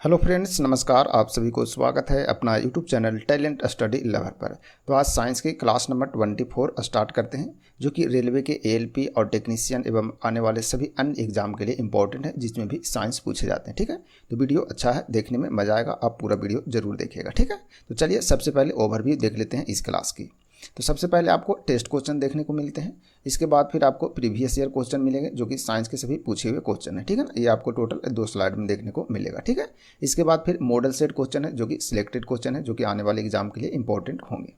Hello friends, नमस्कार। आप सभी को स्वागत है अपना YouTube channel talent study lover पर। तो आज साइंस की क्लास नंबर 24 स्टार्ट करते हैं, जो कि रेलवे के एएलपी और टेक्नीशियन एवं आने वाले सभी अन्य एग्जाम के लिए इंपॉर्टेंट है, जिसमें भी साइंस पूछे जाते हैं। ठीक है, तो वीडियो अच्छा है, देखने में मजा आएगा, आप पूरा वीडियो जरूर देखिएगा। ठीक है, तो चलिए सबसे पहले ओवरव्यू देख लेते हैं इस क्लास की। तो सबसे पहले आपको टेस्ट क्वेश्चन देखने को मिलते हैं। इसके बाद फिर आपको प्रीवियस ईयर क्वेश्चन मिलेंगे, जो कि साइंस के सभी पूछे हुए क्वेश्चन है। ठीक है ना, ये आपको टोटल 2 स्लाइड में देखने को मिलेगा। ठीक है, इसके बाद फिर मॉडल सेट क्वेश्चन है, जो कि सिलेक्टेड क्वेश्चन है, जो कि आने वाले एग्जाम के लिए इंपॉर्टेंट होंगे।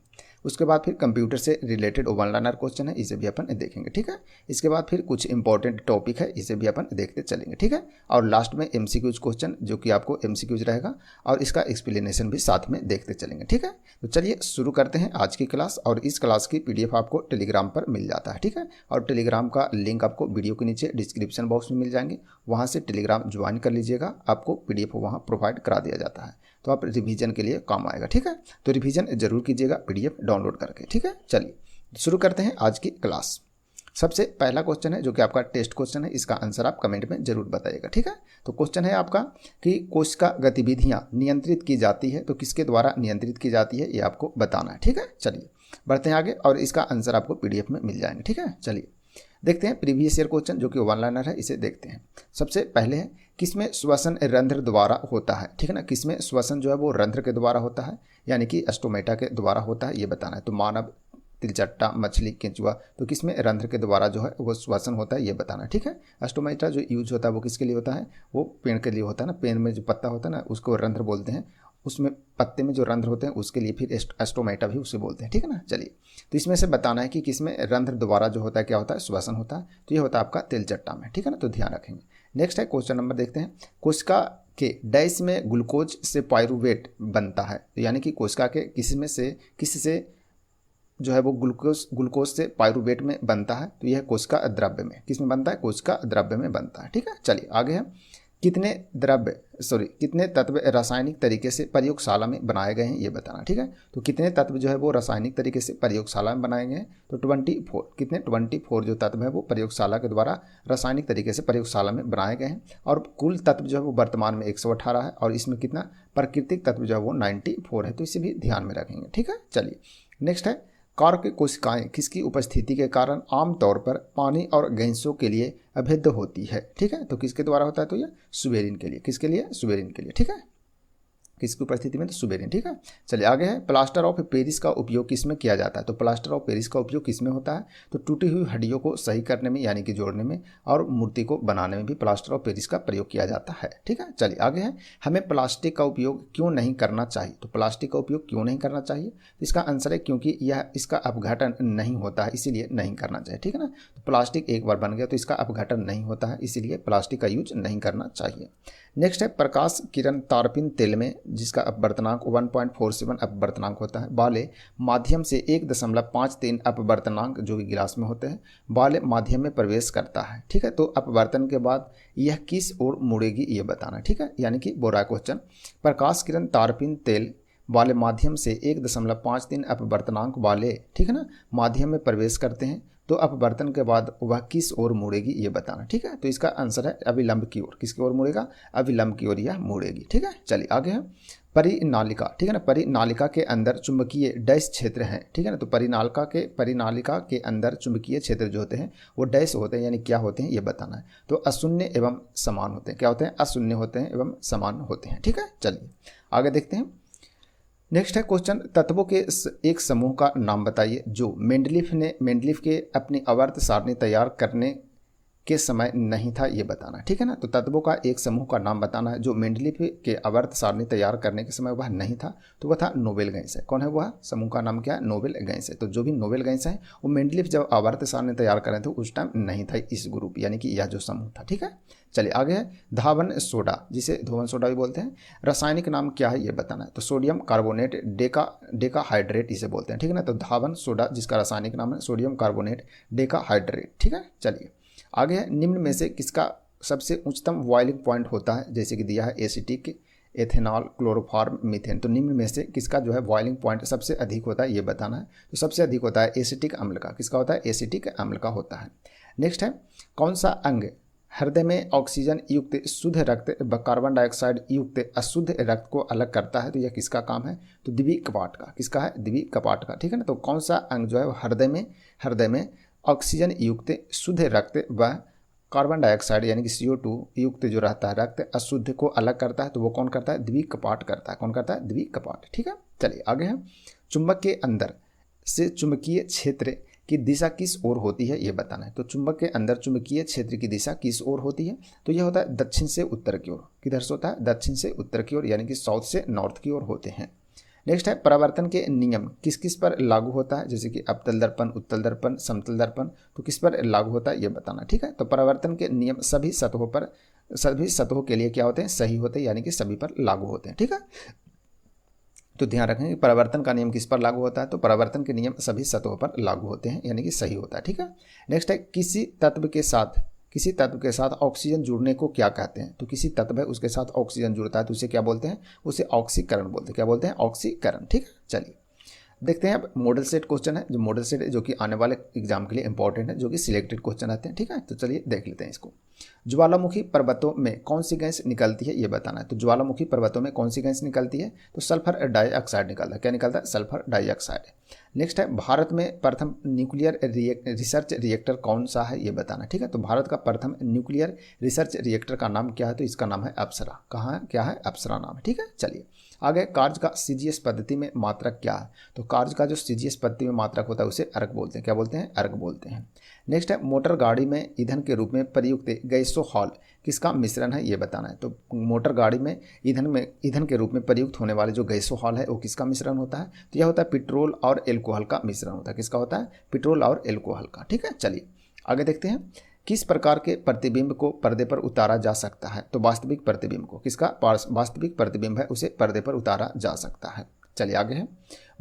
उसके बाद फिर कंप्यूटर से रिलेटेड वन लाइनर क्वेश्चन है, इसे भी अपन देखेंगे। ठीक है, इसके बाद फिर कुछ इंपॉर्टेंट टॉपिक है, इसे भी अपन देखते चलेंगे। ठीक है, और लास्ट में एमसीक्यूज क्वेश्चन, जो कि आपको एमसीक्यूज रहेगा और इसका एक्सप्लेनेशन भी साथ में देखते चलेंगे। ठीक है, तो चलिए शुरू करते हैं आज की क्लास। और इस क्लास की पीडीएफ आपको टेलीग्राम पर मिल जाता है। ठीक है, और टेलीग्राम का लिंक आपको वीडियो के नीचे डिस्क्रिप्शन बॉक्स में मिल जाएंगे, वहाँ से टेलीग्राम ज्वाइन कर लीजिएगा, आपको पीडीएफ वहाँ प्रोवाइड करा दिया जाता है, तो आप रिवीजन के लिए काम आएगा। ठीक है, तो रिवीजन जरूर कीजिएगा पीडीएफ डाउनलोड करके। ठीक है, चलिए शुरू करते हैं आज की क्लास। सबसे पहला क्वेश्चन है, जो कि आपका टेस्ट क्वेश्चन है, इसका आंसर आप कमेंट में जरूर बताइएगा। ठीक है, तो क्वेश्चन है आपका कि कोशिका गतिविधियां नियंत्रित की जाती है, तो किसके द्वारा नियंत्रित की जाती है, ये आपको बताना है। ठीक है, चलिए बढ़ते हैं आगे और इसका आंसर आपको पीडीएफ में मिल जाएंगे। ठीक है, चलिए देखते हैं प्रीवियस ईयर क्वेश्चन, जो कि वन लाइनर है, इसे देखते हैं। सबसे पहले है, किसमें श्वसन रंध्र द्वारा होता है। ठीक है ना, किसमें श्वसन जो है वो रंध्र के द्वारा होता है, यानी कि स्टोमेटा के द्वारा होता है, ये बताना है। तो मानव, तिलचट्टा, मछली, केंचुआ, तो किसमें रंध्र के द्वारा जो है वो श्वसन होता है, ये बताना है। ठीक है, स्टोमेटा जो यूज होता है वो किसके लिए होता है, वो पेड़ के लिए होता है ना, पेड़ में जो पत्ता होता है ना, उसको रंध्र बोलते हैं, उसमें पत्ते में जो रंध्र होते हैं उसके लिए फिर स्टोमेटा भी उसे बोलते हैं। ठीक है ना, चलिए तो इसमें से बताना है कि किसमें रंध्र द्वारा जो होता है क्या होता है, श्वसन होता है, तो ये होता है आपका तिलचट्टा में। ठीक है ना, तो ध्यान रखेंगे। नेक्स्ट है क्वेश्चन नंबर, देखते हैं। कोशिका के डैश में ग्लूकोज से पायरुवेट बनता है, तो यानी कि कोशिका के किसी से जो है वो ग्लूकोज से पायरुवेट में बनता है, तो यह कोशिका द्रव्य में किस में बनता है, कोशिका द्रव्य में बनता है। ठीक है, चलिए आगे है। कितने तत्व रासायनिक तरीके से प्रयोगशाला में बनाए गए हैं, ये बताना। ठीक है, तो कितने तत्व जो है वो रासायनिक तरीके से प्रयोगशाला में बनाए गए हैं, तो 24। कितने 24 जो तत्व है वो प्रयोगशाला के द्वारा रासायनिक तरीके से प्रयोगशाला में बनाए गए हैं। और कुल तत्व जो है वो वर्तमान में 118 है, और इसमें कितना प्राकृतिक तत्व जो है वो 94 है, तो इसे भी ध्यान में रखेंगे। ठीक है, चलिए नेक्स्ट है। कार्क कोशिकाएं किसकी उपस्थिति के कारण आमतौर पर पानी और गैसों के लिए अभेद्य होती है। ठीक है, तो किसके द्वारा होता है, तो यह सुबेरिन के लिए। किसके लिए, सुबेरिन के लिए। ठीक है, किसकी उपस्थिति में, तो सुबेरिन। ठीक है, चलिए आगे है। प्लास्टर ऑफ पेरिस का उपयोग किसमें किया जाता है, तो प्लास्टर ऑफ पेरिस का उपयोग किसमें होता है, तो टूटी हुई हड्डियों को सही करने में, यानी कि जोड़ने में, और मूर्ति को बनाने में भी प्लास्टर ऑफ पेरिस का प्रयोग किया जाता है। ठीक है, चलिए आगे है। हमें प्लास्टिक का उपयोग क्यों नहीं करना चाहिए, तो प्लास्टिक का उपयोग क्यों नहीं करना चाहिए, तो इसका आंसर है क्योंकि यह इसका अपघटन नहीं होता है, इसीलिए नहीं करना चाहिए। ठीक है ना, तो प्लास्टिक एक बार बन गया तो इसका अपघटन नहीं होता है, इसीलिए प्लास्टिक का यूज नहीं करना चाहिए। नेक्स्ट है। प्रकाश किरण तारपीन तेल में, जिसका अपवर्तनांक 1.47 अपवर्तनांक होता है, वाले माध्यम से 1.53 अपवर्तनांक जो कि गिलास में होते हैं, वाले माध्यम में प्रवेश करता है। ठीक है, तो अपवर्तन के बाद यह किस ओर मुड़ेगी, ये बताना। ठीक है, यानी कि बोरा क्वेश्चन। प्रकाश किरण तारपीन तेल वाले माध्यम से 1.53 अपवर्तनांक वाले, ठीक है ना, माध्यम में प्रवेश करते हैं, तो अपवर्तन के बाद वह किस ओर मुड़ेगी, ये बताना। ठीक है, तो इसका आंसर है अभिलंब की ओर। किसकी ओर मुड़ेगा, अभिलंब की ओर यह मुड़ेगी। ठीक है, चलिए आगे है। परिनालिका, ठीक है ना, परिनालिका के अंदर चुंबकीय डैश क्षेत्र हैं। ठीक है ना, तो परिनालिका के अंदर चुंबकीय क्षेत्र जो होते हैं वो डैश होते हैं, यानी क्या होते हैं, ये बताना है। तो अशून्य एवं समान होते हैं। क्या होते हैं, अशून्य होते हैं एवं समान होते हैं। ठीक है, चलिए आगे देखते हैं। नेक्स्ट है क्वेश्चन। तत्वों के एक समूह का नाम बताइए जो मेंडलीफ के अपनी आवर्त सारणी तैयार करने के समय नहीं था, ये बताना। ठीक है ना, तो तत्वों का एक समूह का नाम बताना है जो मेंडलीफ के आवर्त सारणी तैयार करने के समय वह नहीं था, तो वह था नोबेल गैस है। कौन है वह, समूह का नाम क्या है, नोबेल गैस है। तो जो भी नोबेल गैस है वो मेंडलीफ जब आवर्त सारणी तैयार कर रहे थे उस टाइम नहीं था इस ग्रुप, यानी कि यह जो समूह था। ठीक है, चलिए आगे है। धावन सोडा, जिसे धोवन सोडा भी बोलते हैं, रासायनिक नाम क्या है, ये बताना है। तो सोडियम कार्बोनेट डेकाहाइड्रेट इसे बोलते हैं। ठीक है ना, तो धावन सोडा जिसका रासायनिक नाम है सोडियम कार्बोनेट डेकाहाइड्रेट। ठीक है, चलिए आगे है। निम्न में से किसका सबसे उच्चतम बॉइलिंग पॉइंट होता है, जैसे कि दिया है एसिटिक, एथेनॉल, क्लोरोफॉर्म, मीथेन, तो निम्न में से किसका जो है बॉइलिंग पॉइंट सबसे अधिक होता है, ये बताना है। तो सबसे अधिक होता है एसिटिक अम्ल का। किसका होता है, एसिटिक अम्ल का होता है। नेक्स्ट है। कौन सा अंग हृदय में ऑक्सीजन युक्त शुद्ध रक्त व कार्बन डाइऑक्साइड युक्त अशुद्ध रक्त को अलग करता है। तो यह किसका काम है? तो द्विवीय कपाट का। किसका है? द्विवीय कपाट का, ठीक है ना। तो कौन सा अंग जो है वो हृदय में ऑक्सीजन युक्त शुद्ध रक्त व कार्बन डाइऑक्साइड यानी कि CO2 युक्त जो रहता है रक्त अशुद्ध को अलग करता है, तो वो कौन करता है? द्विवीय कपाट करता है। कौन करता है? द्विवीय कपाट, ठीक है। चलिए आगे है, चुंबक के अंदर से चुंबकीय क्षेत्र की दिशा किस ओर होती है, ये बताना है। तो चुंबक के अंदर चुंबकीय क्षेत्र की दिशा किस ओर होती है? तो यह होता है दक्षिण से उत्तर की ओर। किधर से होता है? दक्षिण से उत्तर की ओर, यानी कि साउथ से नॉर्थ की ओर होते हैं। नेक्स्ट है, परावर्तन के नियम किस किस पर लागू होता है? जैसे कि अवतल दर्पण, उत्तल दर्पण, समतल दर्पण, तो किस पर लागू होता है ये बताना, ठीक है। तो परावर्तन के नियम सभी सतहों के लिए क्या होते हैं? सही होते हैं, यानी कि सभी पर लागू होते हैं, ठीक है। तो ध्यान रखें कि परावर्तन का नियम किस पर लागू होता है? तो परावर्तन के नियम सभी सतहों पर लागू होते हैं, यानी कि सही होता है, ठीक है। नेक्स्ट है, किसी तत्व के साथ ऑक्सीजन जुड़ने को क्या कहते हैं? तो किसी तत्व है उसके साथ ऑक्सीजन जुड़ता है तो उसे क्या बोलते हैं? उसे ऑक्सीकरण बोलते हैं। क्या बोलते हैं? ऑक्सीकरण, ठीक है। चलिए देखते हैं, अब मॉडल सेट क्वेश्चन है, जो मॉडल सेट है जो कि आने वाले एग्जाम के लिए इंपॉर्टेंट है, जो कि सिलेक्टेड क्वेश्चन आते हैं, ठीक है। तो चलिए देख लेते हैं इसको। ज्वालामुखी पर्वतों में कौन सी गैस निकलती है, ये बताना है। तो ज्वालामुखी पर्वतों में कौन सी गैस निकलती है? तो सल्फर डाइऑक्साइड निकलता है। क्या निकलता है? Sulphur dioxide. नेक्स्ट है, भारत में प्रथम न्यूक्लियर रिसर्च रिएक्टर कौन सा है, ये बताना, ठीक है। तो भारत का प्रथम न्यूक्लियर रिसर्च रिएक्टर का नाम क्या है? तो इसका नाम है अप्सरा। कहाँ है? क्या है? अप्सरा नाम है, ठीक है। चलिए आगे, कार्य का CGS पद्धति में मात्रक क्या है? तो कार्य का जो CGS पद्धति में मात्रक होता है उसे अर्क बोलते हैं। क्या बोलते हैं? अर्क बोलते हैं। नेक्स्ट है, मोटर गाड़ी में ईंधन के रूप में प्रयुक्त गैसोहॉल किसका मिश्रण है, ये बताना है। तो मोटर गाड़ी में ईंधन के रूप में प्रयुक्त होने वाले जो गैसोहॉल है वो किसका मिश्रण होता है? तो यह होता है पेट्रोल और एल्कोहल का मिश्रण होता है। किसका होता है? पेट्रोल और एल्कोहल का, ठीक है। चलिए आगे देखते हैं, किस प्रकार के प्रतिबिंब को पर्दे पर उतारा जा सकता है? तो वास्तविक प्रतिबिंब को, किसका वास्तविक प्रतिबिंब है उसे पर्दे पर उतारा जा सकता है। चलिए आगे है,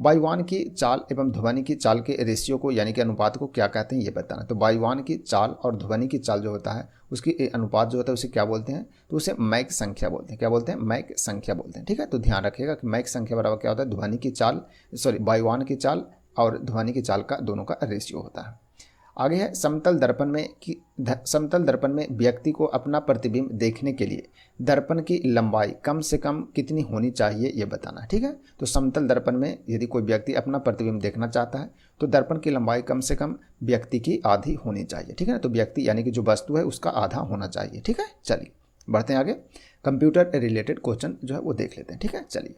वायुयान की चाल एवं ध्वनि की चाल के रेशियो को यानी कि अनुपात को क्या कहते हैं, ये बताना। तो वायुयान की चाल और ध्वनि की चाल जो होता है उसकी अनुपात जो होता है उसे क्या बोलते हैं? तो उसे मैक संख्या बोलते हैं। क्या बोलते हैं? मैक संख्या बोलते हैं, ठीक है। तो ध्यान रखिएगा कि मैक संख्या बराबर क्या होता है? वायुयान की चाल और ध्वनि की चाल का दोनों का रेशियो होता है। आगे है, समतल दर्पण में व्यक्ति को अपना प्रतिबिंब देखने के लिए दर्पण की लंबाई कम से कम कितनी होनी चाहिए, ये बताना है, ठीक है। तो समतल दर्पण में यदि कोई व्यक्ति अपना प्रतिबिंब देखना चाहता है तो दर्पण की लंबाई कम से कम व्यक्ति की आधी होनी चाहिए, ठीक है ना। तो व्यक्ति यानी कि जो वस्तु है उसका आधा होना चाहिए, ठीक है। चलिए बढ़ते हैं आगे, कंप्यूटर रिलेटेड क्वेश्चन जो है वो देख लेते हैं, ठीक है। चलिए,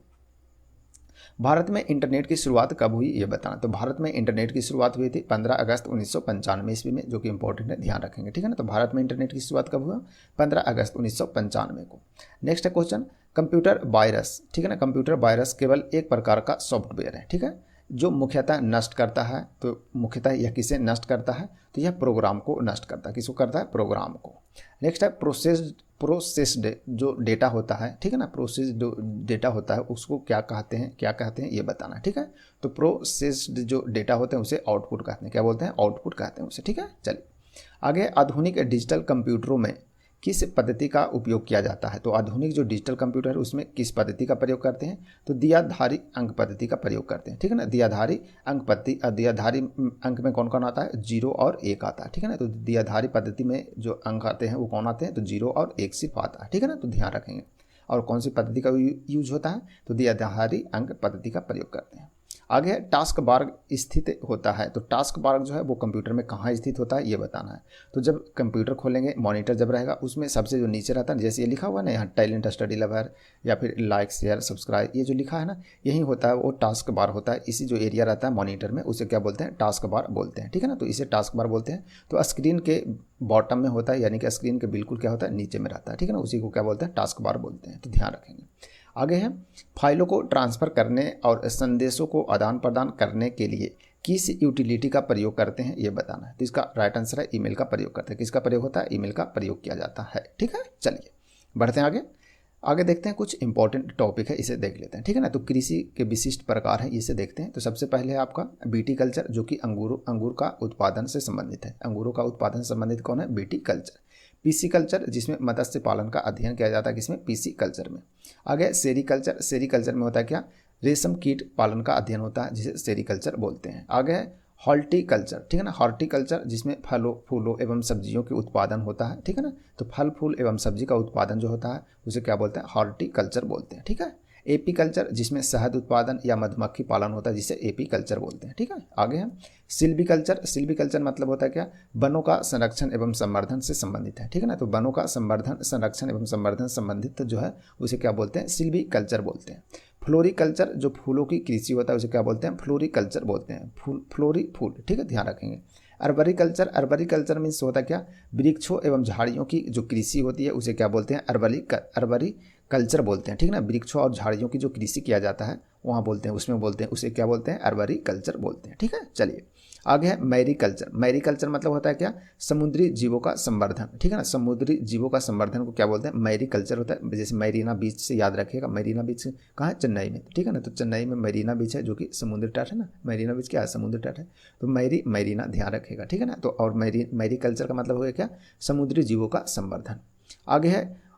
भारत में इंटरनेट की शुरुआत कब हुई, ये बताना। तो भारत में इंटरनेट की शुरुआत हुई थी 15 अगस्त 1995 ईस्वी में, जो कि इंपॉर्टेंट है, ध्यान रखेंगे, ठीक है ना। तो भारत में इंटरनेट की शुरुआत कब हुआ? 15 अगस्त 1995 को। नेक्स्ट है क्वेश्चन, कंप्यूटर वायरस, ठीक है ना। कंप्यूटर वायरस केवल एक प्रकार का सॉफ्टवेयर है, ठीक है, जो मुख्यतः नष्ट करता है। तो मुख्यतः यह किसे नष्ट करता है? तो यह प्रोग्राम को नष्ट करता है। किसको करता है? प्रोग्राम को। नेक्स्ट है, प्रोसेस्ड जो डेटा होता है, ठीक है ना, प्रोसेस्ड डेटा होता है उसको क्या कहते हैं ये बताना है, ठीक है। तो प्रोसेस्ड जो डेटा होते हैं उसे आउटपुट कहते हैं। क्या बोलते हैं? आउटपुट कहते हैं उसे, ठीक है। चलिए आगे, आधुनिक डिजिटल कंप्यूटरों में किस पद्धति का उपयोग किया जाता है? तो आधुनिक जो डिजिटल कंप्यूटर है उसमें किस पद्धति का प्रयोग करते हैं? तो दियाधारी अंक पद्धति का प्रयोग करते हैं, ठीक है ना। दियाधारी अंक में कौन कौन आता है? 0 और 1 आता है, ठीक है ना। तो दियाधारी पद्धति में जो अंक आते हैं वो कौन आते हैं? तो 0 और 1 सिर्फ आता है, ठीक है ना। तो ध्यान रखेंगे। और कौन सी पद्धति का यूज होता है? तो दियाधारी अंक पद्धति का प्रयोग करते हैं। आगे है, टास्क बार स्थित होता है। तो टास्क बार जो है वो कंप्यूटर में कहाँ स्थित होता है, ये बताना है। तो जब कंप्यूटर खोलेंगे, मॉनिटर जब रहेगा उसमें सबसे जो नीचे रहता है, जैसे ये लिखा हुआ है ना यहाँ, टैलेंट स्टडी लवर या फिर लाइक शेयर सब्सक्राइब, ये जो लिखा है ना यही होता है, वो टास्क बार होता है। इसी जो एरिया रहता है मॉनिटर में उसे क्या बोलते हैं? टास्क बार बोलते हैं, ठीक है ना। तो इसे टास्क बार बोलते हैं। तो स्क्रीन के बॉटम में होता है, यानी कि स्क्रीन के बिल्कुल क्या होता है? नीचे में रहता है, ठीक है ना। उसी को क्या बोलते हैं? टास्क बार बोलते हैं। तो ध्यान रखेंगे। आगे है, फाइलों को ट्रांसफ़र करने और संदेशों को आदान प्रदान करने के लिए किस यूटिलिटी का प्रयोग करते हैं, ये बताना है। तो इसका राइट आंसर है ईमेल का प्रयोग करते हैं। किसका प्रयोग होता है? ईमेल का प्रयोग किया जाता है, ठीक है। चलिए बढ़ते हैं आगे देखते हैं, कुछ इंपॉर्टेंट टॉपिक है, इसे देख लेते हैं, ठीक है ना। तो कृषि के विशिष्ट प्रकार हैं, इसे देखते हैं। तो सबसे पहले है आपका बीटी कल्चर, जो कि अंगूर का उत्पादन से संबंधित है। अंगूरों का उत्पादन से संबंधित कौन है? BT culture. पीसी कल्चर, जिसमें मत्स्य पालन का अध्ययन किया जाता है, किसमें? पीसी कल्चर में। आगे सेरीकल्चर, सेरीकल्चर में होता है क्या? रेशम कीट पालन का अध्ययन होता है, जिसे सेरीकल्चर बोलते हैं। आगे है हॉर्टिकल्चर, ठीक है ना, हॉर्टिकल्चर जिसमें फलों फूलों एवं सब्जियों के उत्पादन होता है, ठीक है ना, तो फल फूल एवं सब्जी का उत्पादन जो होता है उसे क्या बोलते हैं, हॉर्टिकल्चर बोलते हैं, ठीक है। एपीकल्चर जिसमें शहद उत्पादन या मधुमक्खी पालन होता है जिसे एपीकल्चर बोलते हैं, ठीक है। आगे है सिल्वीकल्चर। सिल्वीकल्चर मतलब होता है क्या, वनों का संरक्षण एवं संवर्धन से संबंधित है, ठीक है ना, तो वनों का संवर्धन संरक्षण एवं संवर्धन संबंधित जो है उसे क्या बोलते हैं, सिल्वीकल्चर बोलते हैं। फ्लोरिकल्चर जो फूलों की कृषि होता है उसे क्या बोलते हैं, फ्लोरिकल्चर बोलते हैं, फ्लोरी फूल, ठीक है, ध्यान रखेंगे। अर्बरिकल्चर, अर्बरिकल्चर मीन्स होता क्या, वृक्षों एवं झाड़ियों की जो कृषि होती है उसे क्या बोलते हैं, अर्बरिकल्चर बोलते हैं, ठीक है ना, वृक्षों और झाड़ियों की जो कृषि किया जाता है वहाँ बोलते हैं, उसमें बोलते हैं, उसे क्या बोलते हैं, अर्बरिकल्चर बोलते हैं, ठीक है। चलिए आगे है मैरीकल्चर। मैरीकल्चर मतलब होता है क्या, समुद्री जीवों का संवर्धन, ठीक है ना, समुद्री जीवों का संवर्धन को क्या बोलते हैं, मैरीकल्चर होता है। जैसे मैरीना बीच से याद रखिएगा, मैरीना बीच कहाँ है, चेन्नई में, ठीक है ना, तो चेन्नई में मैरीना बीच है जो कि समुद्र तट है ना, मैरीना बीच क्या है, समुद्र तट है, तो मैरीना ध्यान रखिएगा, ठीक है ना। तो और मैरीकल्चर का मतलब हो गया क्या, समुद्री जीवों का संवर्धन। आगे है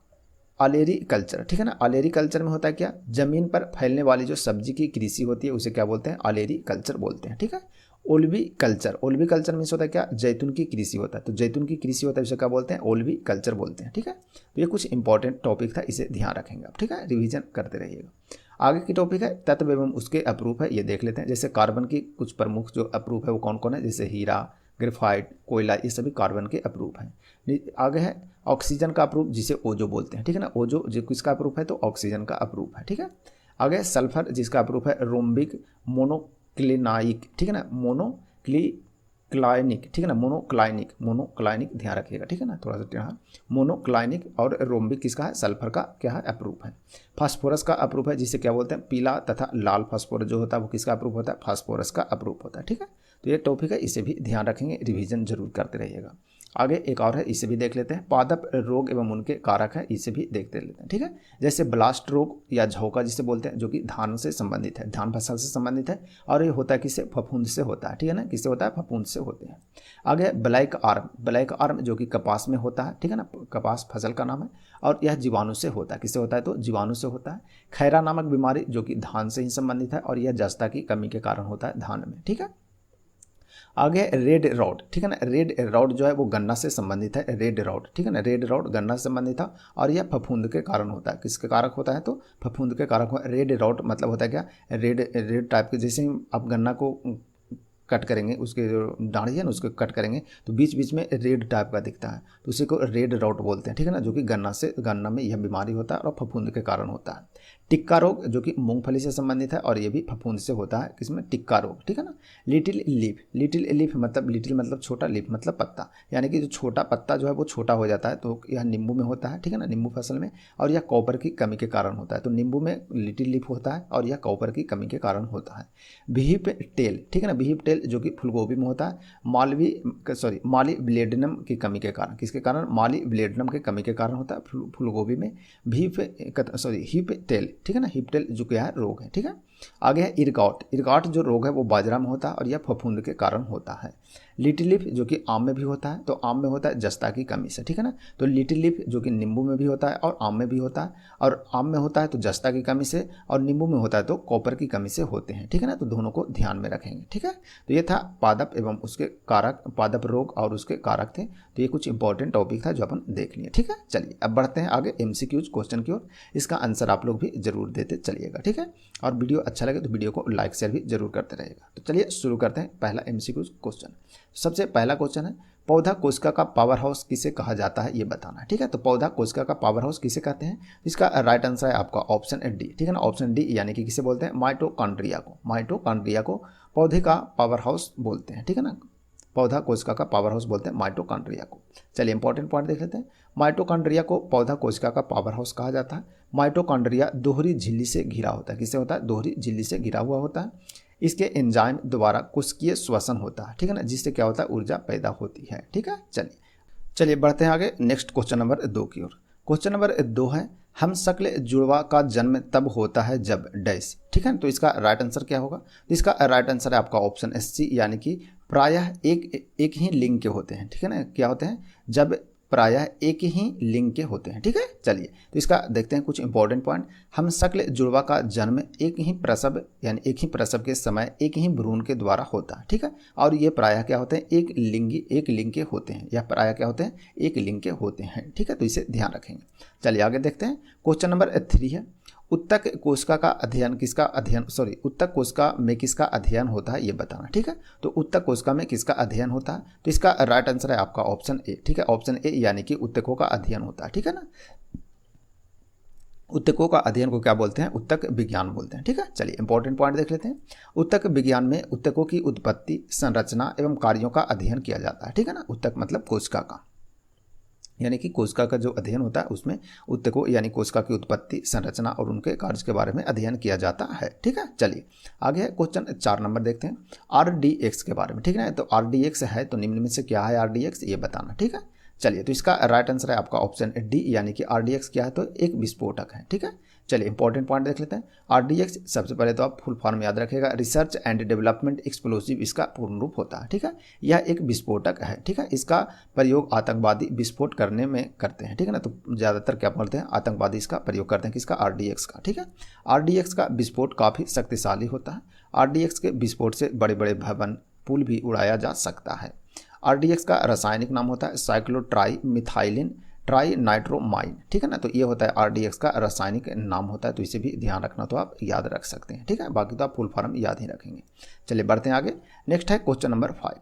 ऑलेरी कल्चर, ठीक है ना, ऑलेरी कल्चर में होता है क्या, जमीन पर फैलने वाली जो सब्जी की कृषि होती है उसे क्या बोलते हैं, ऑलेरी कल्चर बोलते हैं, ठीक है। ओल्वी कल्चर, ओल्वी कल्चर मीन्स होता है क्या, जैतून की कृषि होता है, तो जैतून की कृषि होता है उसे क्या बोलते हैं, ओल्वी कल्चर बोलते हैं, ठीक है। तो ये कुछ इंपॉर्टेंट टॉपिक था, इसे ध्यान रखेंगे आप, ठीक है, रिवीजन करते रहिएगा। आगे की टॉपिक है तत्व एवं उसके अप्रूप है, ये देख लेते हैं। जैसे कार्बन की कुछ प्रमुख जो अप्रूप है वो कौन कौन है, जैसे हीरा, ग्रेफाइट, कोयला, ये सभी कार्बन के अप्रूप हैं। आगे है ऑक्सीजन का अप्रूप जिसे ओजो बोलते हैं, ठीक है ना, ओजो जो किसका अप्रूप है, तो ऑक्सीजन का अप्रूप है, ठीक है। आगे सल्फर जिसका अप्रूप है रोम्बिक मोनोक्लिनाइक, ठीक है ना, मोनोक्लाइनिक, ठीक है ना, मोनोक्लाइनिक ध्यान रखिएगा, ठीक है ना, थोड़ा सा ध्यान, मोनोक्लाइनिक और रोम्बिक किसका है, सल्फर का क्या है, अप्रूप है। फास्फोरस का अप्रूप है जिसे क्या बोलते हैं, पीला तथा लाल फास्फोरस जो होता है वो किसका अप्रूप होता है, फास्फोरस का अप्रूप होता है, ठीक है। तो ये टॉपिक है, इसे भी ध्यान रखेंगे, रिवीजन जरूर करते रहिएगा। आगे एक और है, इसे भी देख लेते हैं, पादप रोग एवं उनके कारक है, इसे भी देखते लेते हैं, ठीक है। जैसे ब्लास्ट रोग या झोंका जिसे बोलते हैं, जो कि धान से संबंधित है, धान फसल से संबंधित है, और ये होता है किससे, फफूंद से होता है, ठीक है ना, किससे होता है, फफूंद से होते हैं। आगे ब्लैक आर्म, ब्लैक आर्म जो कि कपास में होता है, ठीक है ना, कपास फसल का नाम है, और यह जीवाणु से होता है, किससे होता है, तो जीवाणु से होता है। खैरा नामक बीमारी जो कि धान से ही संबंधित है, और यह जस्ता की कमी के कारण होता है धान में, ठीक है। आगे रेड रॉड, ठीक है ना, रेड रॉड जो है वो गन्ना से संबंधित है, रेड रॉड, ठीक है ना, रेड रॉड गन्ना से संबंधित था, और यह फफूंद के कारण होता है, किसके कारक होता है, तो फफूंद के कारक हो। रेड रॉड मतलब होता है क्या, रेड टाइप के, जैसे आप गन्ना को कट करेंगे, उसके जो डाढ़ी है ना उसको कट करेंगे तो बीच बीच में रेड टाइप का दिखता है, तो उसी को रेड रॉट बोलते हैं, ठीक है ना, जो कि गन्ना में यह बीमारी होता है और फफूंद के कारण होता है। टिक्का रोग जो कि मूंगफली से संबंधित है और यह भी फफूंद से होता है, किसमें, टिक्का रोग, ठीक है ना। लिटिल लीफ मतलब, लिटिल मतलब छोटा, लीफ मतलब पत्ता, यानी कि जो छोटा पत्ता जो है वो छोटा हो जाता है, तो यह नींबू में होता है, ठीक है ना, नींबू फसल में, और यह कॉपर की कमी के कारण होता है, तो नींबू में लिटिल लीफ होता है और यह कॉपर की कमी के कारण होता है। बिहिप टेल, ठीक है ना, बिहिप टेल जो कि फूलगोभी में होता है, मॉलिब्लेडनम की कमी के कारण, किसके कारण, मॉलिब्लेडनम की कमी के कारण होता है फूलगोभी में हिप टेल, ठीक है ना, हिप टेल जो क्या है रोग है, ठीक है। आगे है इरगॉट जो रोग है वो बाजरा में होता है और यह फफूंद के कारण होता है। लिटिल लीफ जो कि आम में भी होता है, तो आम में होता है जस्ता की कमी से, ठीक है ना, तो लिटिल लीफ जो कि नींबू में भी होता है और आम में भी होता है, और आम में होता है तो जस्ता की कमी से, और नींबू में होता है तो कॉपर की कमी से होते हैं, ठीक है ना, तो दोनों को ध्यान में रखेंगे, ठीक है। तो ये था पादप एवं उसके कारक, पादप रोग और उसके कारक थे, तो ये कुछ इंपॉर्टेंट टॉपिक था जो अपन देख लिए, ठीक है। चलिए अब बढ़ते हैं आगे MCQs क्वेश्चन की ओर, इसका आंसर आप लोग भी जरूर देते चलिएगा, ठीक है, और वीडियो अच्छा लगे तो वीडियो को लाइक शेयर भी जरूर करते रहेगा। तो चलिए शुरू करते हैं पहला MCQs क्वेश्चन। सबसे पहला क्वेश्चन है, पौधा कोशिका का पावर हाउस किसे कहा जाता है, ये बताना है, ठीक है। तो पौधा कोशिका का पावर हाउस किसे कहते हैं, इसका राइट आंसर है आपका ऑप्शन डी, ठीक है ना, ऑप्शन डी, यानी कि किसे बोलते हैं, माइटोकॉन्ड्रिया को पौधे का पावर हाउस बोलते हैं, ठीक है ना, पौधा कोशिका का पावर हाउस बोलते हैं माइटोकॉन्ड्रिया को। चलिए इंपॉर्टेंट पॉइंट देख लेते हैं, माइटोकॉन्ड्रिया को पौधा कोशिका का पावर हाउस कहा जाता है। माइटोकॉन्ड्रिया दोहरी झिल्ली से घिरा होता है, किससे होता है, दोहरी झिल्ली से घिरा हुआ होता है। इसके एंजाइम द्वारा कोशिकीय श्वसन होता है, ठीक है ना, जिससे क्या होता है, ऊर्जा पैदा होती है, ठीक है। चलिए बढ़ते हैं आगे नेक्स्ट क्वेश्चन नंबर 2 की ओर। क्वेश्चन नंबर 2 है, हम शक्ल जुड़वा का जन्म तब होता है जब डैश, ठीक है। तो इसका राइट आंसर क्या होगा, तो इसका राइट आंसर है आपका ऑप्शन सी, यानी कि प्रायः एक ही लिंग के होते हैं, ठीक है ना, क्या होते हैं, जब प्रायः एक ही लिंग के होते हैं। ठीक है, चलिए तो इसका देखते हैं कुछ इंपॉर्टेंट पॉइंट। हम शकल जुड़वा का जन्म एक ही प्रसव यानी एक ही प्रसव के समय एक ही भ्रूण के द्वारा होता है। ठीक है, और ये प्रायः क्या होते हैं, एक लिंग के होते हैं, या प्रायः क्या होते हैं, एक लिंग के होते हैं। ठीक है, तो इसे ध्यान रखेंगे। चलिए आगे देखते हैं। क्वेश्चन नंबर 3 है, उत्तक कोशिका का अध्ययन उत्तक कोशिका में किसका अध्ययन होता है ये बताना। ठीक है, तो उत्तक कोशिका में किसका अध्ययन होता है, तो इसका राइट आंसर है आपका ऑप्शन ए। ठीक है, ऑप्शन ए यानी कि उत्तकों का अध्ययन होता है। ठीक है ना, उत्तकों का अध्ययन को क्या बोलते हैं, उत्तक विज्ञान बोलते हैं। ठीक है, चलिए इंपॉर्टेंट पॉइंट देख लेते हैं। उत्तक विज्ञान में उत्तकों की उत्पत्ति, संरचना एवं कार्यों का अध्ययन किया जाता है। ठीक है ना, उत्तक मतलब कोशिका का, यानी कि कोशिका का जो अध्ययन होता है उसमें उत्तकों यानी कोशिका की उत्पत्ति, संरचना और उनके कार्य के बारे में अध्ययन किया जाता है। ठीक है, चलिए आगे है क्वेश्चन 4 नंबर देखते हैं, RDX के बारे में। ठीक है ना, तो RDX है तो निम्न में से क्या है RDX ये बताना। ठीक है, चलिए तो इसका राइट आंसर है आपका ऑप्शन डी, यानी कि RDX क्या है, तो एक विस्फोटक है। ठीक है, चलिए इंपॉर्टेंट पॉइंट देख लेते हैं। RDX सबसे पहले तो आप फुल फॉर्म याद रखिएगा, रिसर्च एंड डेवलपमेंट एक्सप्लोसिव इसका पूर्ण रूप होता है। ठीक है, यह एक विस्फोटक है। ठीक है, इसका प्रयोग आतंकवादी विस्फोट करने में करते हैं। ठीक है ना, तो ज़्यादातर क्या बोलते हैं, आतंकवादी इसका प्रयोग करते हैं, किसका, RDX का। ठीक है, RDX का विस्फोट काफ़ी शक्तिशाली होता है। RDX के विस्फोट से बड़े बड़े भवन, पुल भी उड़ाया जा सकता है। RDX का रासायनिक नाम होता है साइक्लोट्राई मिथाइलिन ट्राइनाइट्रोमाइन। ठीक है ना, तो ये होता है RDX का रासायनिक नाम होता है, तो इसे भी ध्यान रखना, तो आप याद रख सकते हैं। ठीक है, बाकी तो आप फुल फॉर्म याद ही रखेंगे। चलिए बढ़ते हैं आगे। नेक्स्ट है क्वेश्चन नंबर 5,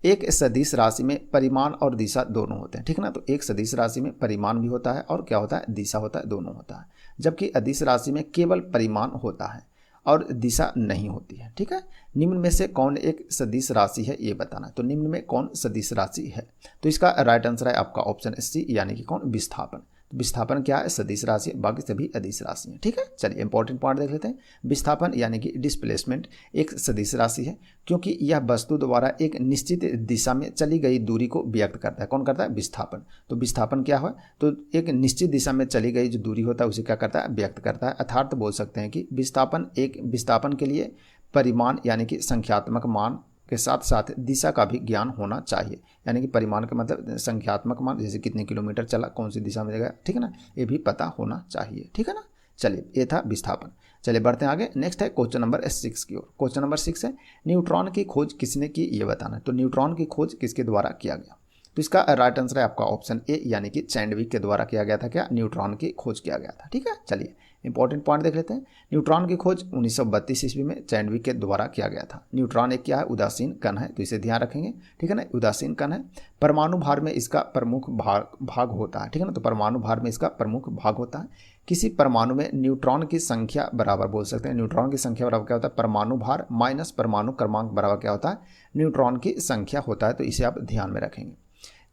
एक सदिश राशि में परिमाण और दिशा दोनों होते हैं। ठीक है ना, तो एक सदिश राशि में परिमाण भी होता है और क्या होता है, दिशा होता है, दोनों होता है। जबकि अदिश राशि में केवल परिमाण होता है और दिशा नहीं होती है। ठीक है, निम्न में से कौन एक सदिश राशि है ये बताना। तो निम्न में कौन सदिश राशि है, तो इसका राइट आंसर है आपका ऑप्शन सी, यानी कि कौन, विस्थापन। तो विस्थापन क्या है, सदिश राशि, बाकी सभी अदिश राशि हैं। ठीक है, चलिए इंपॉर्टेंट पॉइंट देख लेते हैं। विस्थापन यानी कि डिस्प्लेसमेंट एक सदिश राशि है, क्योंकि यह वस्तु द्वारा एक निश्चित दिशा में चली गई दूरी को व्यक्त करता है। कौन करता है, विस्थापन। तो विस्थापन क्या है, तो एक निश्चित दिशा में चली गई जो दूरी होता है उसे क्या करता है, व्यक्त करता है। अर्थात बोल सकते हैं कि विस्थापन के लिए परिमाण यानी कि संख्यात्मक मान के साथ साथ दिशा का भी ज्ञान होना चाहिए। यानी कि परिमाण का मतलब संख्यात्मक मान, जैसे कितने किलोमीटर चला, कौन सी दिशा में गया। ठीक है ना, ये भी पता होना चाहिए। ठीक है ना, चलिए ये था विस्थापन। चलिए बढ़ते हैं आगे। नेक्स्ट है क्वेश्चन नंबर 6 की ओर। क्वेश्चन नंबर 6 है, न्यूट्रॉन की खोज किसने की ये बताना। तो न्यूट्रॉन की खोज किसके द्वारा किया गया, तो इसका राइट आंसर है आपका ऑप्शन ए, यानी कि चैंडविक के द्वारा किया गया था। क्या, न्यूट्रॉन की खोज किया गया था। ठीक है, चलिए इंपॉर्टेंट पॉइंट देख लेते हैं। न्यूट्रॉन की खोज 1932 ईस्वी में चैंडविक के द्वारा किया गया था। न्यूट्रॉन एक क्या है, उदासीन कण है, तो इसे ध्यान रखेंगे। ठीक है ना, उदासीन कण है। परमाणु भार में इसका प्रमुख भाग होता है। ठीक है ना, तो परमाणु भार में इसका प्रमुख भाग होता है। किसी परमाणु में न्यूट्रॉन की संख्या बराबर, बोल सकते हैं न्यूट्रॉन की संख्या बराबर क्या होता है, परमाणु भार माइनस परमाणु क्रमांक बराबर क्या होता है, न्यूट्रॉन की संख्या होता है। तो इसे आप ध्यान में रखेंगे।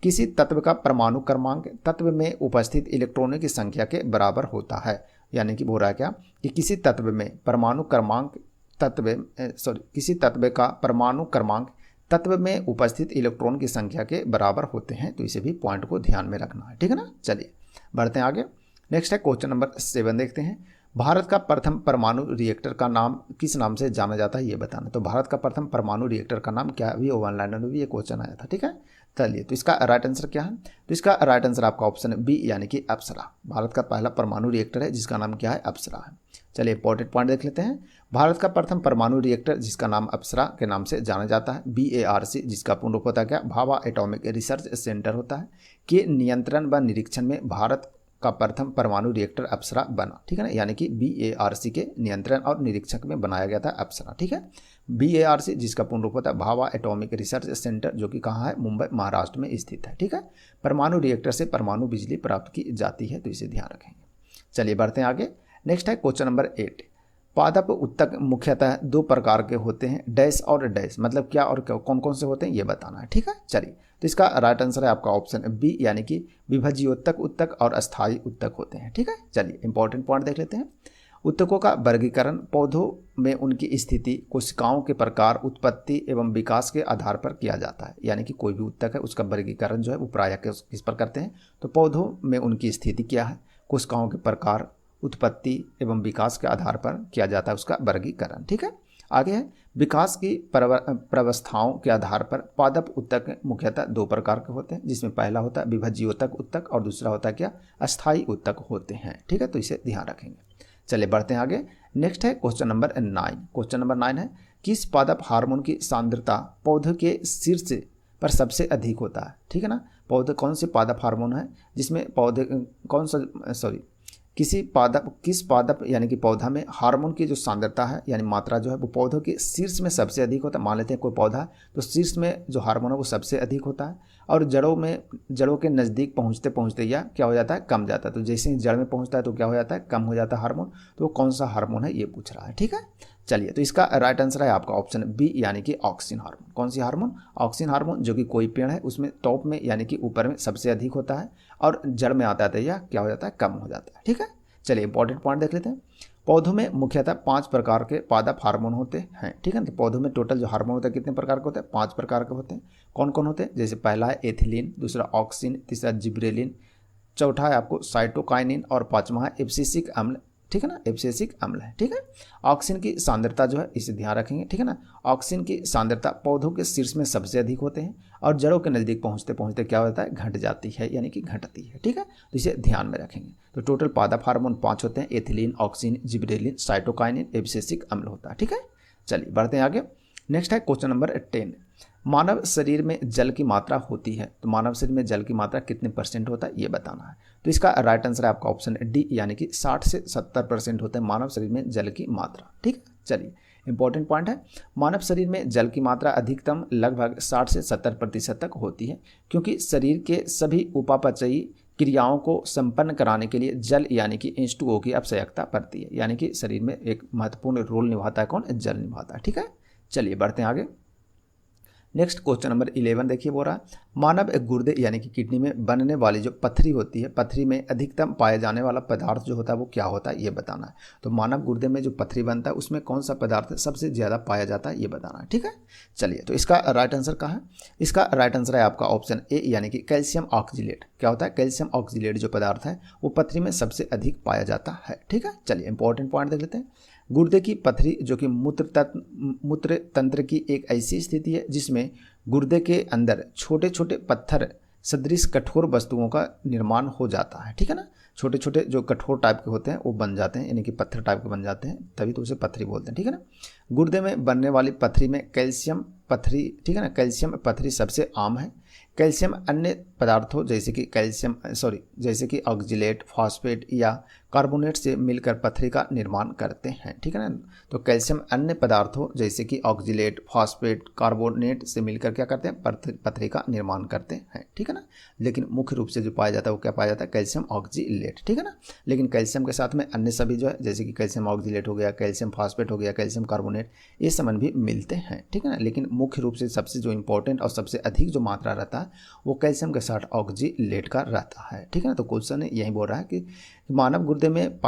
किसी तत्व का परमाणु क्रमांक तत्व में उपस्थित इलेक्ट्रॉनों की संख्या के बराबर होता है। यानी कि बोल रहा है क्या, कि किसी तत्व में परमाणु क्रमांक किसी तत्व का परमाणु क्रमांक तत्व में उपस्थित इलेक्ट्रॉन की संख्या के बराबर होते हैं। तो इसे भी पॉइंट को ध्यान में रखना है। ठीक है ना, चलिए बढ़ते हैं आगे। नेक्स्ट है क्वेश्चन नंबर 7 देखते हैं। भारत का प्रथम परमाणु रिएक्टर का नाम किस नाम से जाना जाता है ये बताना। तो भारत का प्रथम परमाणु रिएक्टर का नाम क्या है, अभी ऑनलाइन में भी ये क्वेश्चन आया था। ठीक है, चलिए तो इसका राइट आंसर क्या है, तो इसका राइट आंसर आपका ऑप्शन बी, यानी कि अप्सरा। भारत का पहला परमाणु रिएक्टर है जिसका नाम क्या है, अप्सरा है। चलिए इंपॉर्टेंट पॉइंट देख लेते हैं। भारत का प्रथम परमाणु रिएक्टर जिसका नाम अप्सरा के नाम से जाना जाता है। BARC जिसका पूर्ण रूप होता है क्या, भाभा एटॉमिक रिसर्च सेंटर होता है, के नियंत्रण व निरीक्षण में भारत का प्रथम परमाणु रिएक्टर अप्सरा बना। ठीक है ना, यानी कि BARC के नियंत्रण और निरीक्षक में बनाया गया था अप्सरा। ठीक है, BARC जिसका पूर्ण रूप होता है भाभा एटॉमिक रिसर्च सेंटर, जो कि कहाँ है, मुंबई महाराष्ट्र में स्थित है। ठीक है, परमाणु रिएक्टर से परमाणु बिजली प्राप्त की जाती है, तो इसे ध्यान रखेंगे। चलिए बढ़ते हैं आगे। नेक्स्ट है क्वेश्चन नंबर 8। पादप उत्तक मुख्यतः 2 प्रकार के होते हैं, डैश और डैश, मतलब क्या और क्या, कौन कौन से होते हैं ये बताना है। ठीक है, चलिए तो इसका राइट आंसर है आपका ऑप्शन बी, यानी कि विभज्योत्तक उत्तक और अस्थायी उत्तक होते हैं। ठीक है, चलिए इंपॉर्टेंट पॉइंट देख लेते हैं। उत्तकों का वर्गीकरण पौधों में उनकी स्थिति, कोशिकाओं के प्रकार, उत्पत्ति एवं विकास के आधार पर किया जाता है। यानी कि कोई भी उत्तक है उसका वर्गीकरण जो है वो प्रायः किस पर करते हैं, तो पौधों में उनकी स्थिति क्या है, कोशिकाओं के प्रकार, उत्पत्ति एवं विकास के आधार पर किया जाता है उसका वर्गीकरण। ठीक है, आगे है विकास की प्रवस्थाओं के आधार पर पादप ऊतक मुख्यतः दो प्रकार के होते हैं, जिसमें पहला होता है विभज्योतक ऊतक और दूसरा होता है क्या, अस्थायी ऊतक होते हैं। ठीक है, तो इसे ध्यान रखेंगे। चलिए बढ़ते हैं आगे। नेक्स्ट है क्वेश्चन नंबर 9। क्वेश्चन नंबर 9 है, किस पादप हार्मोन की सांद्रता पौधे के शीर्ष पर सबसे अधिक होता है। ठीक है ना, पौधे कौन से पादप हार्मोन है जिसमें पौधे कौन सा किस पादप यानी कि पौधा में हार्मोन की जो सांद्रता है यानी मात्रा जो है वो पौधों के शीर्ष में सबसे अधिक होता है। मान लेते हैं कोई पौधा है तो शीर्ष में जो हार्मोन है वो सबसे अधिक होता है, और जड़ों के नज़दीक पहुंचते पहुंचते या क्या हो जाता है, कम जाता है। तो जैसे ही जड़ में पहुंचता है तो क्या हो जाता है, कम हो जाता है हार्मोन। तो वो कौन सा हार्मोन है ये पूछ रहा है। ठीक है, चलिए तो इसका राइट आंसर है आपका ऑप्शन बी यानी कि ऑक्सिन हार्मोन। कौन सी हार्मोन, ऑक्सिन हार्मोन, जो कि कोई पेड़ है उसमें टॉप में यानी कि ऊपर में सबसे अधिक होता है, और जड़ में आता है या क्या हो जाता है, कम हो जाता है। ठीक है, चलिए इंपॉर्टेंट पॉइंट देख लेते हैं। पौधों में मुख्यतः 5 प्रकार के पादप हार्मोन होते हैं। ठीक है, तो पौधों में टोटल जो हार्मोन होता है कितने प्रकार के होते हैं, 5 प्रकार के होते हैं। कौन कौन होते हैं, जैसे पहला है एथिलीन, दूसरा ऑक्सिन, तीसरा जिब्रेलिन, चौथा है आपको साइटोकाइनिन, और पांचवा है एब्सिसिक अम्ल। ठीक है ना, एब्सिसिक अम्ल है। ठीक है, ऑक्सिन की सांद्रता जो है इसे ध्यान रखेंगे। ठीक है ना, ऑक्सिन की सांद्रता पौधों के शीर्ष में सबसे अधिक होते हैं, और जड़ों के नज़दीक पहुंचते पहुंचते क्या होता है, घट जाती है यानी कि घटती है। ठीक है, तो इसे ध्यान में रखेंगे। तो टोटल पादप हार्मोन 5 होते हैं, ethylene, auxin, gibberellin, cytokinin, abscisic अम्ल होता है। ठीक है, चलिए बढ़ते हैं आगे। नेक्स्ट है क्वेश्चन नंबर 10। मानव शरीर में जल की मात्रा होती है, तो मानव शरीर में जल की मात्रा कितने % होता है ये बताना है। तो इसका राइट आंसर है आपका ऑप्शन डी यानी कि 60 से 70% होता है मानव शरीर में जल की मात्रा। ठीक है, चलिए इंपॉर्टेंट पॉइंट है, मानव शरीर में जल की मात्रा अधिकतम लगभग 60 से 70% तक होती है, क्योंकि शरीर के सभी उपापचयी क्रियाओं को संपन्न कराने के लिए जल यानी कि H2O की आवश्यकता पड़ती है। यानी कि शरीर में एक महत्वपूर्ण रोल निभाता है कौन, जल निभाता है। ठीक है, चलिए बढ़ते हैं आगे। नेक्स्ट क्वेश्चन नंबर 11 देखिए, बोल रहा है मानव गुर्दे यानी कि किडनी में बनने वाली जो पथरी होती है, पथरी में अधिकतम पाया जाने वाला पदार्थ जो होता है वो क्या होता है ये बताना है। तो मानव गुर्दे में जो पथरी बनता है उसमें कौन सा पदार्थ सबसे ज़्यादा पाया जाता है ये बताना है। ठीक है, चलिए तो इसका राइट आंसर कहाँ है, इसका राइट आंसर है आपका ऑप्शन ए यानी कि कैल्शियम ऑक्जिलेट। क्या होता है, कैल्शियम ऑक्जिलेट जो पदार्थ है वो पथरी में सबसे अधिक पाया जाता है। ठीक है, चलिए इंपॉर्टेंट पॉइंट देख लेते हैं। गुर्दे की पथरी जो कि मूत्र तंत्र की एक ऐसी स्थिति है जिसमें गुर्दे के अंदर छोटे छोटे पत्थर सदृश कठोर वस्तुओं का निर्माण हो जाता है। ठीक है ना, छोटे छोटे जो कठोर टाइप के होते हैं वो बन जाते हैं यानी कि पत्थर टाइप के बन जाते हैं, तभी तो उसे पथरी बोलते हैं। ठीक है ना, गुर्दे में बनने वाली पथरी में कैल्शियम पथरी, ठीक है ना, कैल्शियम पथरी सबसे आम है। कैल्शियम अन्य पदार्थों जैसे कि ऑक्जिलेट, फॉस्फेट या कार्बोनेट से मिलकर पथरी का निर्माण करते हैं। ठीक है ना, तो कैल्शियम अन्य पदार्थों जैसे कि ऑक्जिलेट, फॉस्फेट, कार्बोनेट से मिलकर क्या करते हैं, पथरी का निर्माण करते हैं। ठीक है ना, लेकिन मुख्य रूप से जो पाया जाता है वो क्या पाया जाता है, कैल्शियम ऑक्जिलेट। ठीक है ना, लेकिन कैल्शियम के साथ में अन्य सभी जो है जैसे कि कैल्शियम ऑक्जिलेट हो गया, कैल्शियम फॉस्फेट हो गया, कैल्शियम कार्बोनेट, ये समन भी मिलते हैं। ठीक है ना, लेकिन मुख्य रूप से सबसे जो इंपॉर्टेंट और सबसे अधिक जो मात्रा रहता है वो कैल्शियम के साथ ऑक्जिलेट का रहता है। ठीक है ना, तो क्वेश्चन यही बोल रहा है कि मानव गुर्दे में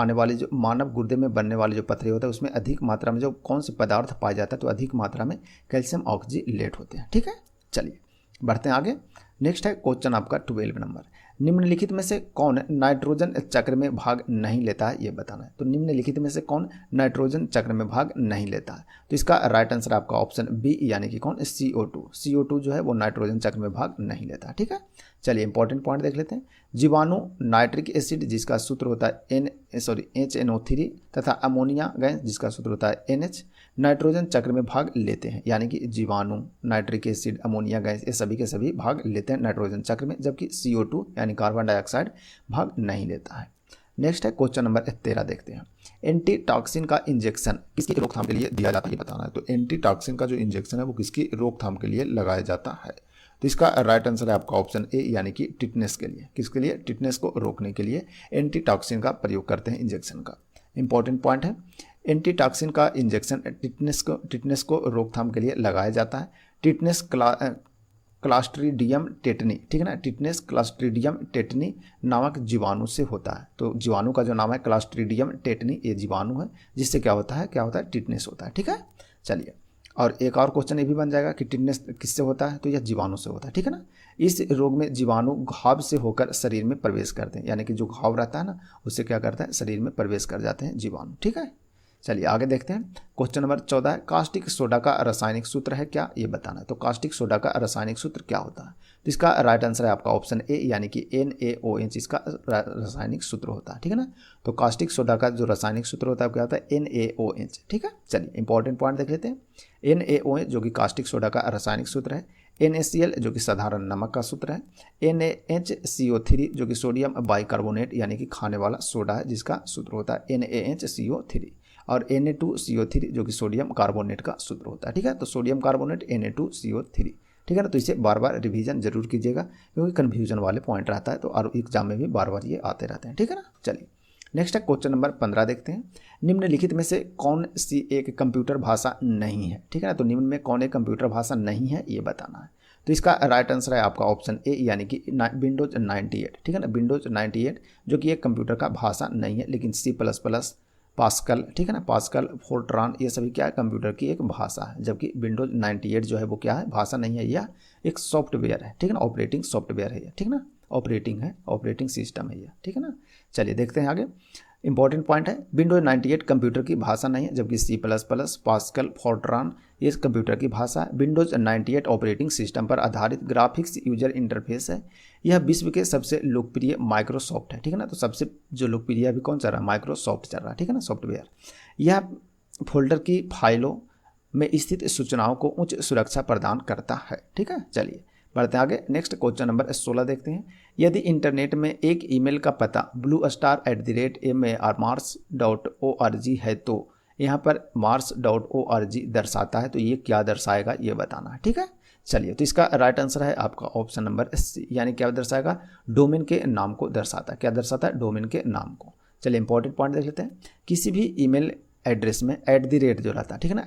बनने वाली जो पथरी होता है उसमें अधिक मात्रा में जो कौन से पदार्थ पाया जाता है, तो अधिक मात्रा में कैल्शियम ऑक्जिलेट होते हैं। ठीक है, चलिए बढ़ते हैं आगे। नेक्स्ट है क्वेश्चन आपका 12 नंबर। निम्नलिखित में से कौन नाइट्रोजन चक्र में भाग नहीं लेता है ये बताना है। तो निम्नलिखित में से कौन नाइट्रोजन चक्र में भाग नहीं लेता है, तो इसका राइट आंसर आपका ऑप्शन बी यानी कि कौन, CO2 जो है वो नाइट्रोजन चक्र में भाग नहीं लेता है। ठीक है, चलिए इंपॉर्टेंट पॉइंट देख लेते हैं। जीवाणु नाइट्रिक एसिड जिसका सूत्र होता है HNO3 तथा अमोनिया गैस जिसका सूत्र होता है NH नाइट्रोजन चक्र में भाग लेते हैं। यानी कि जीवाणु, नाइट्रिक एसिड, अमोनिया गैस ये सभी के सभी भाग लेते हैं नाइट्रोजन चक्र में, जबकि CO2 यानी कार्बन डाइऑक्साइड भाग नहीं लेता है। नेक्स्ट है क्वेश्चन नंबर 13 देखते हैं। एंटी टॉक्सिन का इंजेक्शन किसकी रोकथाम के लिए दिया जाता है ये बताना है। तो एंटी टॉक्सिन का जो इंजेक्शन है वो किसकी रोकथाम के लिए लगाया जाता है, तो इसका राइट आंसर है आपका ऑप्शन ए यानी कि टिटनेस के लिए। किसके लिए, टिटनेस को रोकने के लिए एंटी टॉक्सिन का प्रयोग करते हैं इंजेक्शन का। इंपॉर्टेंट पॉइंट है, एंटी टॉक्सिन का इंजेक्शन टिटनेस को रोकथाम के लिए लगाया जाता है। टिटनेस क्लास्ट्रीडियम टेटनी, ठीक है ना, टिटनेस क्लास्ट्रीडियम टेटनी नामक जीवाणु से होता है। तो जीवाणु का जो नाम है क्लास्ट्रीडियम टेटनी, ये जीवाणु है जिससे क्या होता है टिटनेस होता है। ठीक है, चलिए और एक और क्वेश्चन ये भी बन जाएगा कि टिटनेस किससे होता है, तो यह जीवाणु से होता है। ठीक है ना, इस रोग में जीवाणु घाव से होकर शरीर में प्रवेश करते हैं, यानी कि जो घाव रहता है ना उससे क्या करता है, शरीर में प्रवेश कर जाते हैं जीवाणु। ठीक है, चलिए आगे देखते हैं। क्वेश्चन नंबर 14 है, कास्टिक सोडा का रासायनिक सूत्र है क्या, ये बताना है। तो कास्टिक सोडा का रासायनिक सूत्र क्या होता है? तो इसका राइट आंसर है आपका ऑप्शन ए, यानी कि NaOH इसका रासायनिक सूत्र होता है, ठीक है ना। तो कास्टिक सोडा का जो रासायनिक सूत्र होता है क्या होता है? NaOH, ठीक है। चलिए इंपॉर्टेंट पॉइंट देख लेते हैं। NaOH जो कि कास्टिक सोडा का रासायनिक सूत्र है, NaCl जो कि साधारण नमक का सूत्र है, NaHCO3 जो कि सोडियम बाइकार्बोनेट यानी कि खाने वाला सोडा है जिसका सूत्र होता है NaHCO3, और Na2CO3 जो कि सोडियम कार्बोनेट का सूत्र होता है, ठीक है। तो सोडियम कार्बोनेट Na2CO3, ठीक है ना। तो इसे बार बार रिवीजन जरूर कीजिएगा क्योंकि कन्फ्यूजन वाले पॉइंट रहता है, तो और एग्जाम में भी बार बार ये आते रहते हैं, ठीक है ना। चलिए नेक्स्ट है क्वेश्चन नंबर 15 देखते हैं। निम्नलिखित में से कौन सी एक कंप्यूटर भाषा नहीं है, ठीक है ना। तो निम्न में कौन एक कंप्यूटर भाषा नहीं है ये बताना है। तो इसका राइट आंसर है आपका ऑप्शन ए, यानी कि विंडोज 98, ठीक है ना। विंडोज 98 जो कि एक कंप्यूटर का भाषा नहीं है, लेकिन C++, पास्कल, ठीक है ना, पास्कल, फोर्ट्रान, ये सभी क्या है? कंप्यूटर की एक भाषा है। जबकि विंडोज 98 जो है वो क्या है? भाषा नहीं है, यह एक सॉफ्टवेयर है, ठीक है ना। ऑपरेटिंग सॉफ्टवेयर है, ठीक है ना। ऑपरेटिंग है, ऑपरेटिंग सिस्टम है यह, ठीक है ना। चलिए देखते हैं आगे। इंपॉर्टेंट पॉइंट है, विंडोज 98 कंप्यूटर की भाषा नहीं है, जबकि C++, पास्कल, फोर्ट्रान ये कंप्यूटर की भाषा है। विंडोज 98 ऑपरेटिंग सिस्टम पर आधारित ग्राफिक्स यूजर इंटरफेस है। यह विश्व के सबसे लोकप्रिय माइक्रोसॉफ्ट है, ठीक है ना। तो सबसे जो लोकप्रिय अभी कौन चल रहा है? माइक्रोसॉफ्ट चल रहा है, ठीक है ना, सॉफ्टवेयर। यह फोल्डर की फाइलों में स्थित सूचनाओं को उच्च सुरक्षा प्रदान करता है, ठीक है। चलिए बढ़ते हैं आगे। नेक्स्ट क्वेश्चन नंबर 16 देखते हैं। यदि इंटरनेट में एक ईमेल का पता bluestar@mars.org है तो यहाँ पर mars.org दर्शाता है, तो ये क्या दर्शाएगा ये बताना है, ठीक है। चलिए तो इसका राइट आंसर है आपका ऑप्शन नंबर सी, यानी क्या दर्शाएगा? डोमेन के नाम को दर्शाता है। क्या दर्शाता है? डोमेन के नाम को। चलिए इंपॉर्टेंट पॉइंट देख लेते हैं। किसी भी ईमेल एड्रेस में @ जो रहता है, ठीक है ना,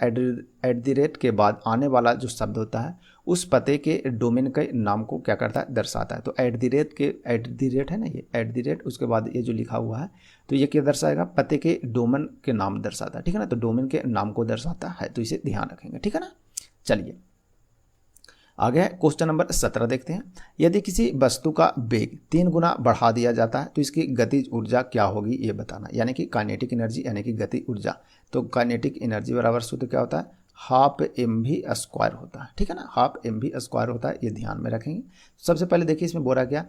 @ के बाद आने वाला जो शब्द होता है उस पते के डोमेन के नाम को क्या करता है? दर्शाता है। तो @ है ना, ये @ उसके बाद ये जो लिखा हुआ है तो ये क्या दर्शाएगा? पते के डोमेन के नाम दर्शाता है, ठीक है ना। तो डोमेन के नाम को दर्शाता है, तो इसे ध्यान रखेंगे, ठीक है ना। चलिए आगे क्वेश्चन नंबर 17 देखते हैं। यदि किसी वस्तु का वेग 3 गुना बढ़ा दिया जाता है तो इसकी गतिज ऊर्जा क्या होगी ये बताना, यानी कि काइनेटिक एनर्जी, यानी कि गति ऊर्जा। तो काइनेटिक एनर्जी बराबर सूत्र क्या होता है? 12mv² होता है, ठीक है ना। 12mv² होता है, ये ध्यान में रखेंगे। सबसे पहले देखिए इसमें बोला क्या,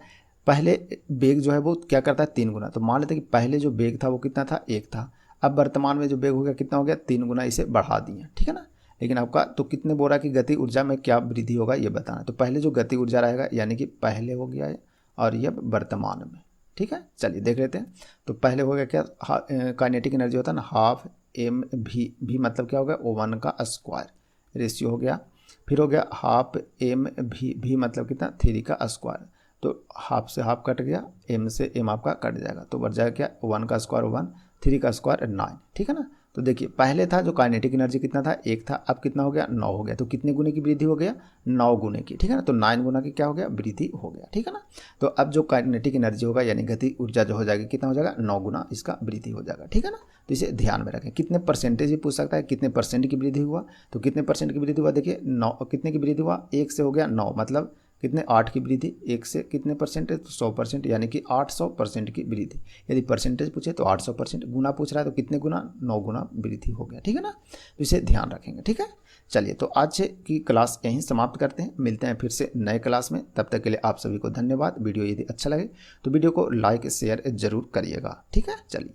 पहले वेग जो है वो क्या करता है? 3 गुना। तो मान लेते हैं कि पहले जो वेग था वो कितना था? 1 था। अब वर्तमान में जो वेग हो गया कितना हो गया? 3 गुना, इसे बढ़ा दिए, ठीक है ना। लेकिन आपका तो कितने बोला कि गति ऊर्जा में क्या वृद्धि होगा ये बताना। तो पहले जो गति ऊर्जा रहेगा यानी कि पहले हो गया है और ये वर्तमान में, ठीक है। चलिए देख लेते हैं। तो पहले हो गया क्या? काइनेटिक एनर्जी होता है ना 12mv मतलब क्या हो गया? O1 का स्क्वायर रेशियो हो गया। फिर हो गया 12mv मतलब कितना? 3 का स्क्वायर। तो हाफ से हाफ कट गया, m से m आपका कट जाएगा, तो बढ़ जाएगा क्या? 1 का स्क्वायर 1, 3 का स्क्वायर 9, ठीक है ना। तो देखिए पहले था जो काइनेटिक एनर्जी कितना था? 1 था। अब कितना हो गया? 9 हो गया। तो कितने गुने की वृद्धि हो गया? 9 गुने की, ठीक है ना। तो 9 गुना की क्या हो गया? वृद्धि हो गया, ठीक है ना। तो अब जो काइनेटिक एनर्जी होगा यानी गति ऊर्जा जो हो जाएगी कितना हो जाएगा? 9 गुना इसका वृद्धि हो जाएगा, ठीक है ना। तो इसे ध्यान में रखें। कितने परसेंटेज भी पूछ सकता है, कितने परसेंट की वृद्धि हुआ? तो कितने परसेंट की वृद्धि हुआ? देखिए 9, कितने की वृद्धि हुआ? 1 से हो गया 9 मतलब कितने? 8 की वृद्धि। 1 से कितने परसेंट है? तो 100%, यानी कि 800% की वृद्धि। यदि परसेंटेज पूछे तो 800%, गुना पूछ रहा है तो कितने गुना? 9 गुना वृद्धि हो गया, ठीक है ना। तो इसे ध्यान रखेंगे, ठीक है। चलिए तो आज की क्लास यहीं समाप्त करते हैं, मिलते हैं फिर से नए क्लास में। तब तक के लिए आप सभी को धन्यवाद। वीडियो यदि अच्छा लगे तो वीडियो को लाइक शेयर जरूर करिएगा, ठीक है। चलिए।